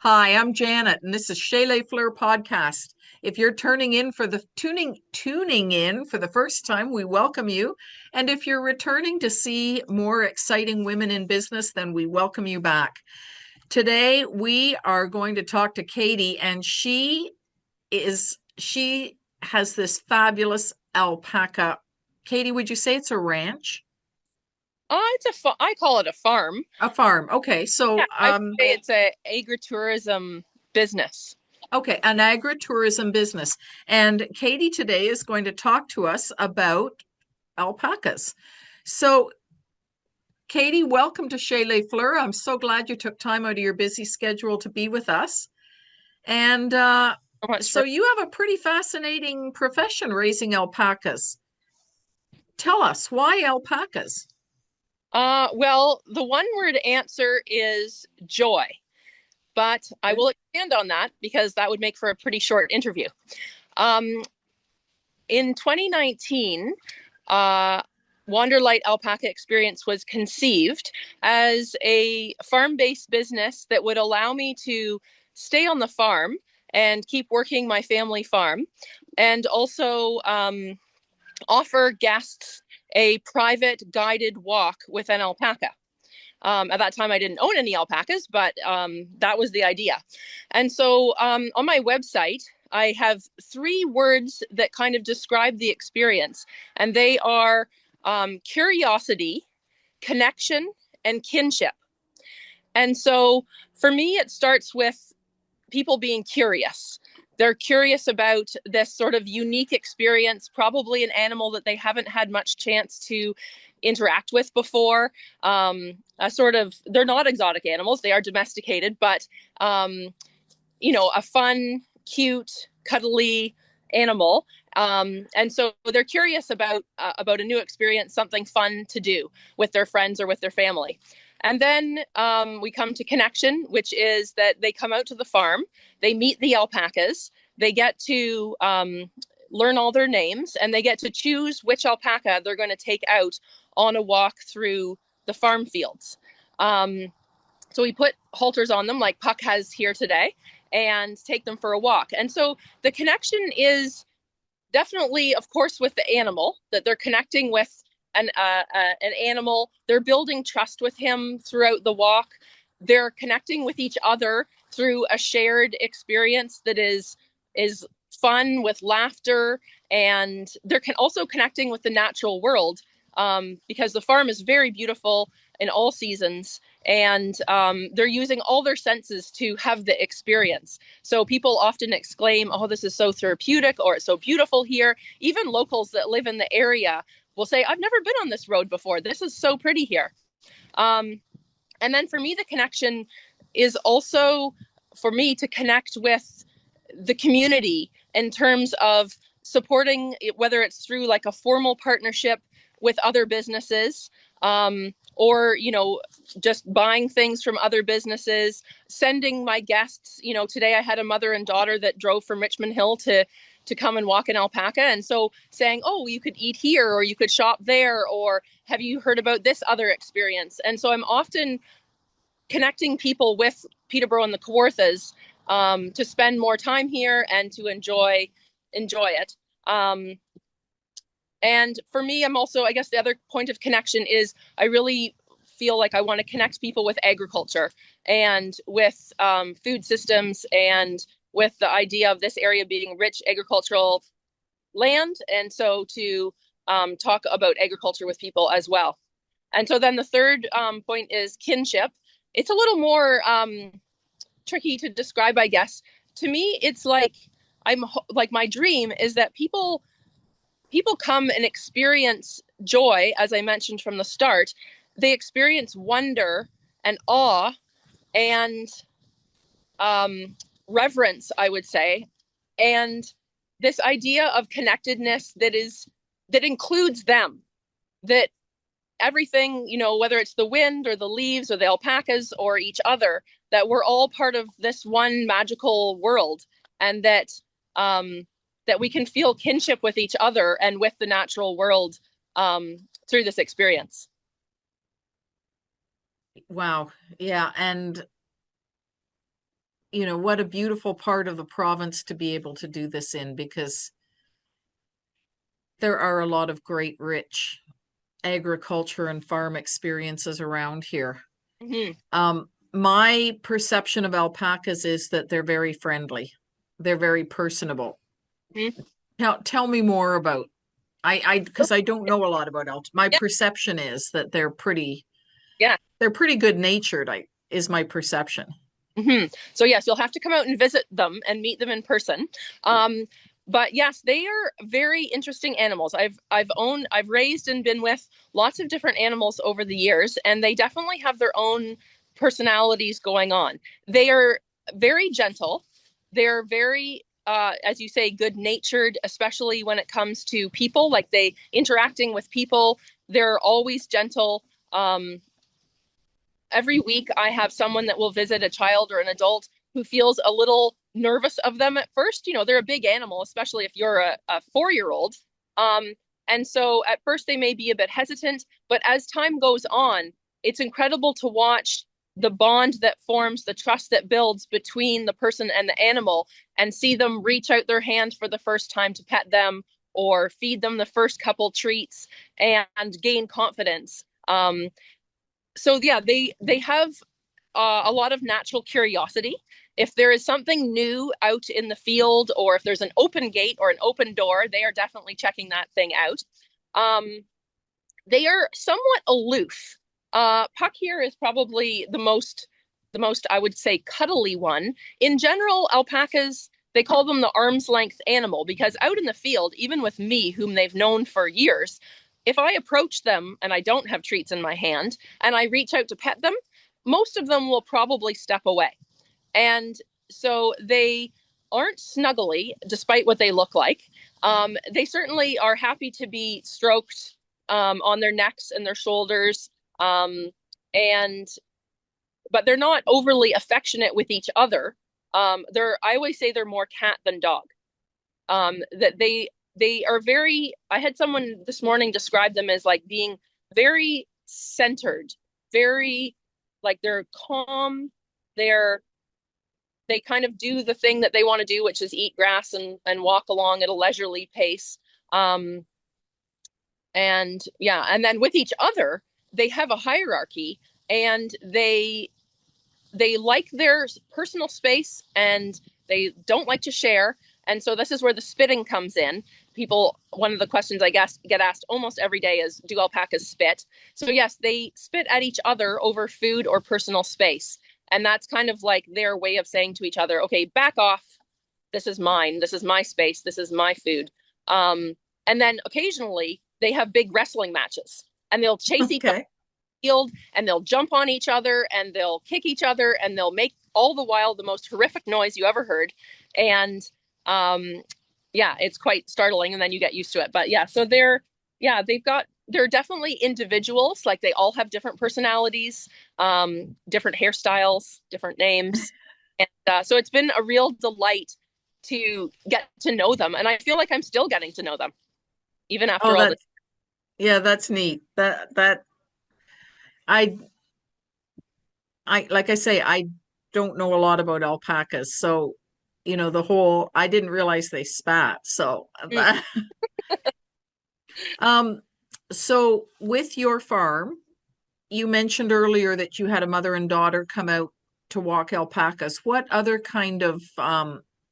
Hi, I'm Janet, and this is Chez Les Fleur podcast. If you're tuning in for the first time, we welcome you. And if you're returning to see more exciting women in business, then we welcome you back. Today we are going to talk to Katie, and she has this fabulous alpaca. Katie, would you say it's a ranch? I call it a farm. A farm. Okay, Yeah, so I would say it's a agritourism business. okay, an agritourism business. And Katie today is going to talk to us about alpacas. So, Katie, welcome to Chez Les Fleur. I'm so glad you took time out of your busy schedule to be with us. And So much so for you have a pretty fascinating profession raising alpacas. Tell us, why alpacas? well, the one word answer is joy, but I will expand on that because that would make for a pretty short interview. Um, in 2019, uh, Wanderlight Alpaca Experience was conceived as a farm-based business that would allow me to stay on the farm and keep working my family farm, and also offer guests a private guided walk with an alpaca. At that time, I didn't own any alpacas, but that was the idea. And so on my website, I have three words that kind of describe the experience, and they are curiosity, connection, and kinship. And so for me, it starts with people being curious. They're curious about this sort of unique experience, probably an animal that they haven't had much chance to interact with before. They're not exotic animals, they are domesticated, but, a fun, cute, cuddly animal. And so they're curious about a new experience, something fun to do with their friends or with their family. And then we come to connection, which is that they come out to the farm, they meet the alpacas, they get to learn all their names, and they get to choose which alpaca they're going to take out on a walk through the farm fields. So we put halters on them like Puck has here today and take them for a walk. And so the connection is definitely, of course, with the animal, that they're connecting with an animal. They're building trust with him throughout the walk. They're connecting with each other through a shared experience that is fun with laughter, and they're also connecting with the natural world, because the farm is very beautiful in all seasons, and they're using all their senses to have the experience. So people often exclaim, "Oh, this is so therapeutic," or "It's so beautiful here." Even locals that live in the area will say, "I've never been on this road before. This is so pretty here." And then for me, the connection is also for me to connect with the community in terms of supporting, whether it's through like a formal partnership with other businesses, or just buying things from other businesses, sending my guests. Today I had a mother and daughter that drove from Richmond Hill to come and walk in Alpaca, and so saying, "Oh, you could eat here, or you could shop there, or have you heard about this other experience?" And so I'm often connecting people with Peterborough and the Kawarthas, to spend more time here and to enjoy it. And for me, I'm also, I guess the other point of connection is I really feel like I want to connect people with agriculture and with food systems, and with the idea of this area being rich agricultural land. And so to talk about agriculture with people as well. And so then the third point is kinship. It's a little more tricky to describe, I guess. To me, it's like my dream is that people come and experience joy, as I mentioned from the start. They experience wonder and awe and reverence, I would say, and this idea of connectedness that includes them, that everything, whether it's the wind or the leaves or the alpacas or each other, that we're all part of this one magical world, and that we can feel kinship with each other and with the natural world through this experience. Wow. Yeah. And what a beautiful part of the province to be able to do this in, because there are a lot of great, rich agriculture and farm experiences around here. My perception of alpacas is that they're very friendly. They're very personable. Tell me more about, because I don't know a lot about my perception is that they're pretty good natured, is my perception. So yes, you'll have to come out and visit them and meet them in person. But yes, they are very interesting animals. I've raised and been with lots of different animals over the years, and they definitely have their own personalities going on. They are very gentle. They're very, as you say, good-natured, especially when it comes to people, like they interacting with people. They're always gentle. Every week I have someone that will visit a child or an adult who feels a little nervous of them at first. They're a big animal, especially if you're a 4-year-old. And so at first they may be a bit hesitant, but as time goes on, it's incredible to watch the bond that forms, the trust that builds between the person and the animal, and see them reach out their hand for the first time to pet them or feed them the first couple treats and gain confidence. So yeah, they have a lot of natural curiosity. If there is something new out in the field, or if there's an open gate or an open door, they are definitely checking that thing out. They are somewhat aloof. Puck here is probably the most, I would say, cuddly one. In general, alpacas, they call them the arm's length animal, because out in the field, even with me, whom they've known for years, if I approach them and I don't have treats in my hand and I reach out to pet them, most of them will probably step away. And so they aren't snuggly, despite what they look like. They certainly are happy to be stroked on their necks and their shoulders. But they're not overly affectionate with each other. I always say they're more cat than dog. That they are very, I had someone this morning describe them as like being very centered, very, like they're calm. They kind of do the thing that they want to do, which is eat grass and walk along at a leisurely pace. And then with each other, they have a hierarchy, and they like their personal space, and they don't like to share. And so this is where the spitting comes in. One of the questions I guess get asked almost every day is, do alpacas spit? So yes, they spit at each other over food or personal space. And that's kind of like their way of saying to each other, okay, back off. This is mine. This is my space. This is my food. And then occasionally they have big wrestling matches, and they'll chase each other field, and they'll jump on each other, and they'll kick each other, and they'll make all the while the most horrific noise you ever heard. And it's quite startling, and then you get used to it. But yeah, so they're definitely individuals. Like they all have different personalities, different hairstyles, different names. And so it's been a real delight to get to know them. And I feel like I'm still getting to know them, even after all this. Yeah, that's neat. I like I say, I don't know a lot about alpacas. So, I didn't realize they spat. So so with your farm, you mentioned earlier that you had a mother and daughter come out to walk alpacas. What other kind of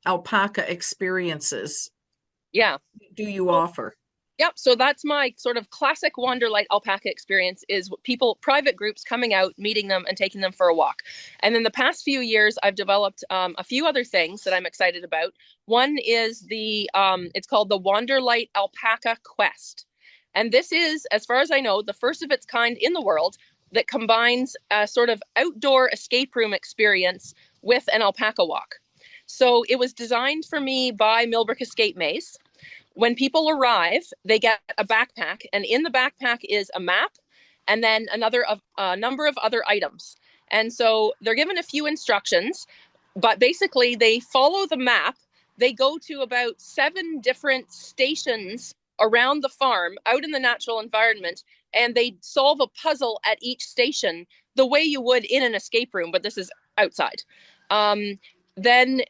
alpaca experiences do you offer? Yep. So that's my sort of classic Wanderlight alpaca experience, is private groups coming out, meeting them, and taking them for a walk. And in the past few years, I've developed a few other things that I'm excited about. One is it's called the Wanderlight Alpaca Quest. And this is, as far as I know, the first of its kind in the world that combines a sort of outdoor escape room experience with an alpaca walk. So it was designed for me by Millbrook Escape Maze. When people arrive, they get a backpack, and in the backpack is a map and then a number of other items. And so they're given a few instructions, but basically they follow the map. They go to about 7 different stations around the farm, out in the natural environment, and they solve a puzzle at each station the way you would in an escape room, but this is outside. then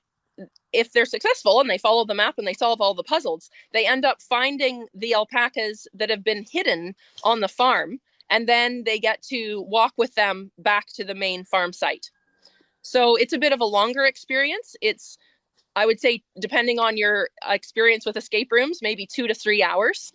if they're successful and they follow the map and they solve all the puzzles, they end up finding the alpacas that have been hidden on the farm, and then they get to walk with them back to the main farm site. So it's a bit of a longer experience. It's, I would say, depending on your experience with escape rooms, maybe 2 to 3 hours.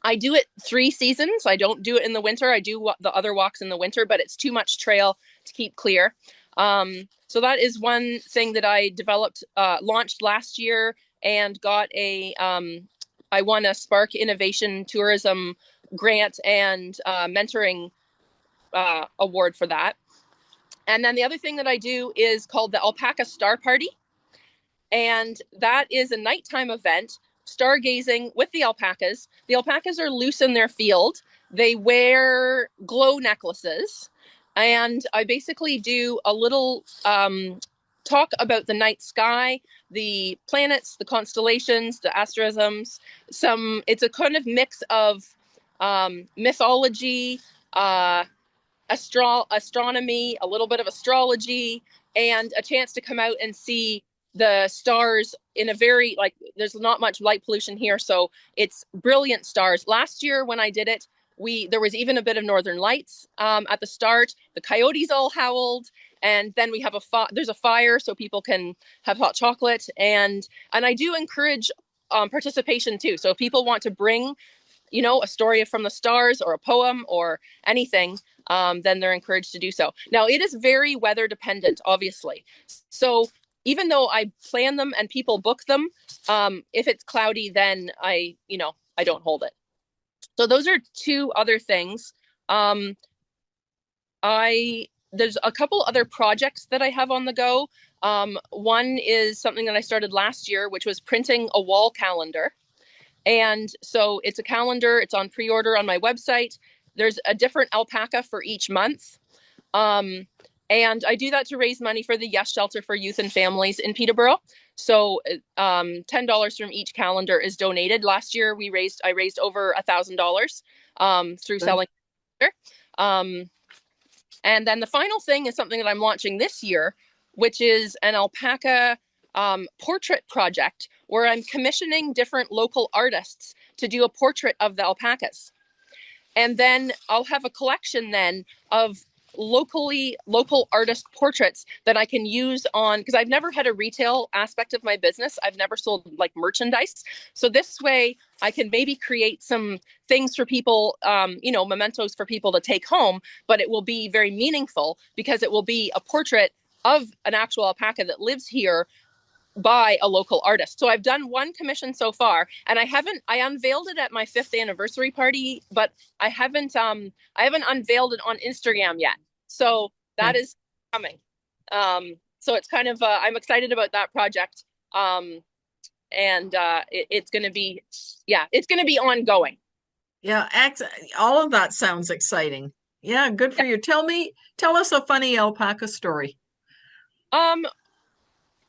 I do it 3 seasons. I don't do it in the winter. I do the other walks in the winter, but it's too much trail to keep clear. So that is one thing that I developed, launched last year, and got I won a Spark Innovation Tourism grant and mentoring award for that. And then the other thing that I do is called the Alpaca Star Party. And that is a nighttime event, stargazing with the alpacas. The alpacas are loose in their field. They wear glow necklaces. And I basically do a little talk about the night sky, the planets, the constellations, the asterisms. It's a kind of mix of mythology, astronomy, a little bit of astrology, and a chance to come out and see the stars in a very, like, there's not much light pollution here, so it's brilliant stars. Last year when I did it, there was even a bit of northern lights at the start. The coyotes all howled, and then we have there's a fire so people can have hot chocolate, and I do encourage participation too. So if people want to bring, a story from the stars or a poem or anything, then they're encouraged to do so. Now, it is very weather dependent, obviously. So even though I plan them and people book them, if it's cloudy, then I don't hold it. So those are 2 other things. There's a couple other projects that I have on the go. One is something that I started last year, which was printing a wall calendar. And so it's a calendar, it's on pre-order on my website. There's a different alpaca for each month. And I do that to raise money for the Yes Shelter for Youth and Families in Peterborough. So $10 from each calendar is donated. Last year I raised over $1,000 through selling. And then the final thing is something that I'm launching this year, which is an alpaca portrait project, where I'm commissioning different local artists to do a portrait of the alpacas. And then I'll have a collection then of local artist portraits that I can use on, because I've never had a retail aspect of my business. I've never sold like merchandise. So this way I can maybe create some things for people, mementos for people to take home, but it will be very meaningful because it will be a portrait of an actual alpaca that lives here by a local artist. So I've done one commission so far, and I unveiled it at my 5th anniversary party, but I haven't unveiled it on Instagram yet. So that is coming. So it's kind of, I'm excited about that project. It's going to be, it's going to be ongoing. Yeah. All of that sounds exciting. Yeah. Good for you. Tell us a funny alpaca story.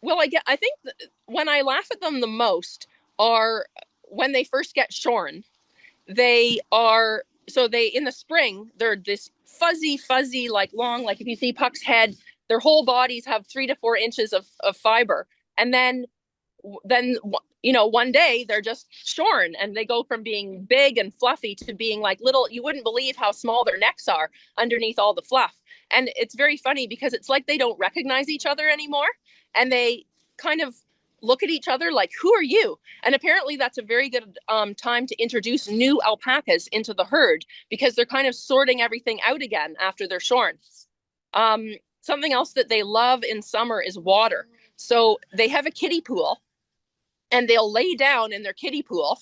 Well, I think when I laugh at them the most are when they first get shorn. In the spring, they're this fuzzy, like long, like if you see Puck's head, their whole bodies have 3 to 4 inches of fiber. And then, one day they're just shorn, and they go from being big and fluffy to being like little, you wouldn't believe how small their necks are underneath all the fluff. And it's very funny because it's like they don't recognize each other anymore. And they kind of look at each other like, who are you? And apparently that's a very good time to introduce new alpacas into the herd, because they're kind of sorting everything out again after they're shorn. Something else that they love in summer is water. So they have a kiddie pool, and they'll lay down in their kiddie pool,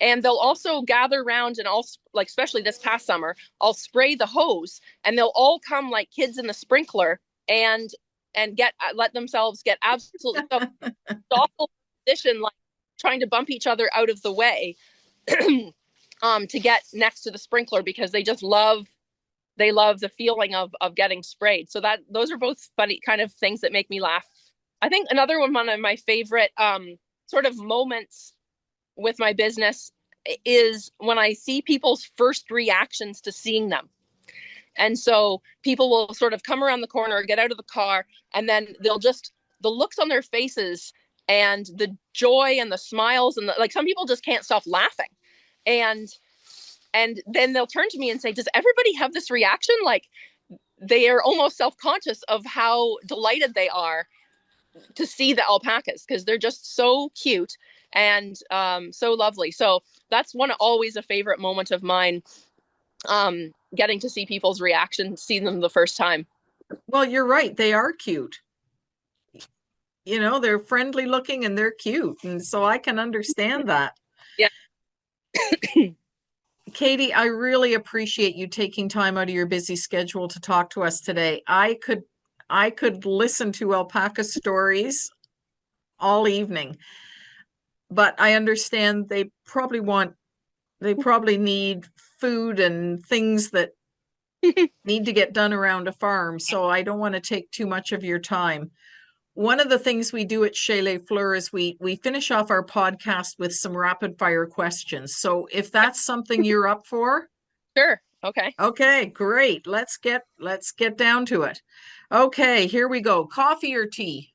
and they'll also gather around, and like especially this past summer, I'll spray the hose, and they'll all come like kids in the sprinkler and let themselves get absolutely awful position, like trying to bump each other out of the way to get next to the sprinkler, because they just love the feeling of getting sprayed. So those are both funny kind of things that make me laugh. I think another one of my favorite sort of moments with my business is when I see people's first reactions to seeing them. And so people will sort of come around the corner, get out of the car, and then the looks on their faces and the joy and the smiles and like some people just can't stop laughing. And then they'll turn to me and say, does everybody have this reaction? Like they are almost self-conscious of how delighted they are to see the alpacas because they're just so cute and so lovely. So that's always a favorite moment of mine, getting to see people's reaction, seeing them the first time. Well, you're right. They are cute. You know, they're friendly looking and they're cute. And so I can understand that. Yeah. Katie, I really appreciate you taking time out of your busy schedule to talk to us today. I could listen to alpaca stories all evening, but I understand they probably need food and things that need to get done around a farm. So I don't want to take too much of your time. One of the things we do at Chez Les Fleur is we finish off our podcast with some rapid fire questions. So if that's something you're up for. Sure. Okay. Okay, great. Let's get down to it. Okay, here we go. Coffee or tea?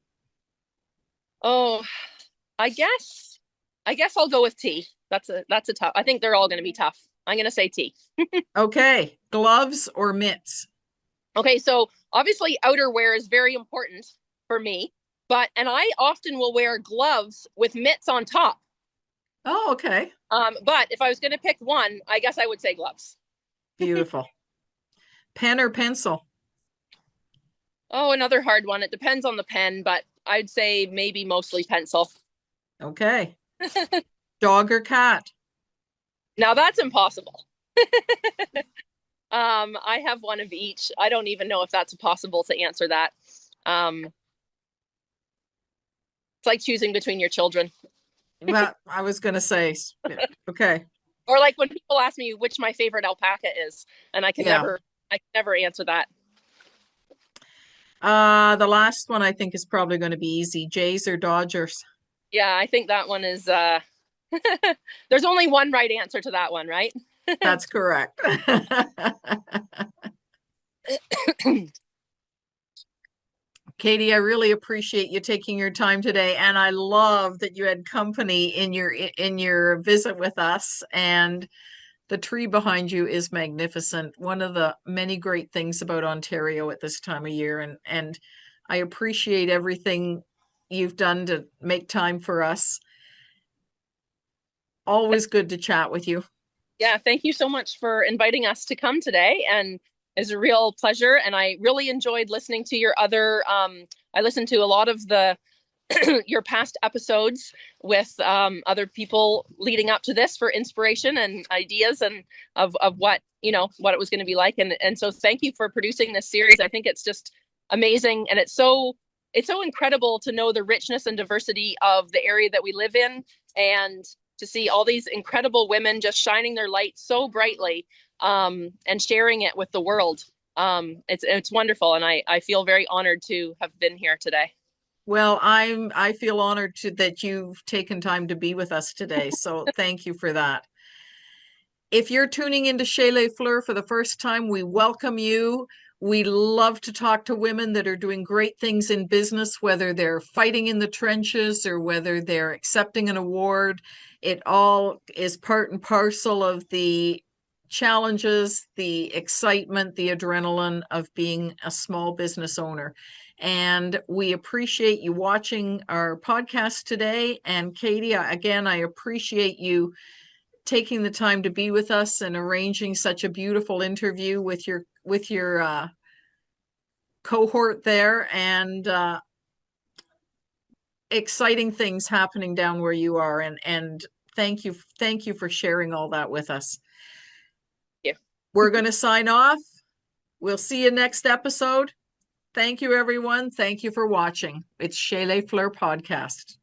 Oh, I guess I'll go with tea. That's a tough. I think they're all going to be tough. I'm going to say tea. Okay, gloves or mitts? Okay, so obviously outerwear is very important for me, and I often will wear gloves with mitts on top. Oh, okay. But if I was going to pick one, I guess I would say gloves. Beautiful. Pen or pencil? Oh, another hard one. It depends on the pen, but I'd say maybe mostly pencil. Okay. Dog or cat? Now that's impossible. I have one of each. I don't even know if that's possible to answer that. It's like choosing between your children. Well, I was going to say, okay. Or like when people ask me which my favorite alpaca is, and I can never answer that. The last one I think is probably going to be easy. Jays or Dodgers? Yeah, I think that one is, there's only one right answer to that one, right? That's correct. Katie, I really appreciate you taking your time today, and I love that you had company in your visit with us, and the tree behind you is magnificent. One of the many great things about Ontario at this time of year, and I appreciate everything you've done to make time for us. Always good to chat with you. Yeah, thank you so much for inviting us to come today, and it's a real pleasure. And I really enjoyed listening to your other, I listened to a lot of your past episodes with other people leading up to this for inspiration and ideas and of what, what it was going to be like. And so thank you for producing this series. I think it's just amazing. And it's so incredible to know the richness and diversity of the area that we live in, and to see all these incredible women just shining their light so brightly, and sharing it with the world. It's wonderful. And I feel very honored to have been here today. Well, I feel honored that you've taken time to be with us today. So thank you for that. If you're tuning into Chez Les Fleur for the first time, we welcome you. We love to talk to women that are doing great things in business, whether they're fighting in the trenches or whether they're accepting an award. It all is part and parcel of the challenges, the excitement, the adrenaline of being a small business owner. And we appreciate you watching our podcast today. And Katie, again, I appreciate you taking the time to be with us and arranging such a beautiful interview with your cohort there, and exciting things happening down where you are. And thank you for sharing all that with us. Yeah. We're going to sign off. We'll see you next episode. Thank you, everyone. Thank you for watching. It's Chez Les Fleur podcast.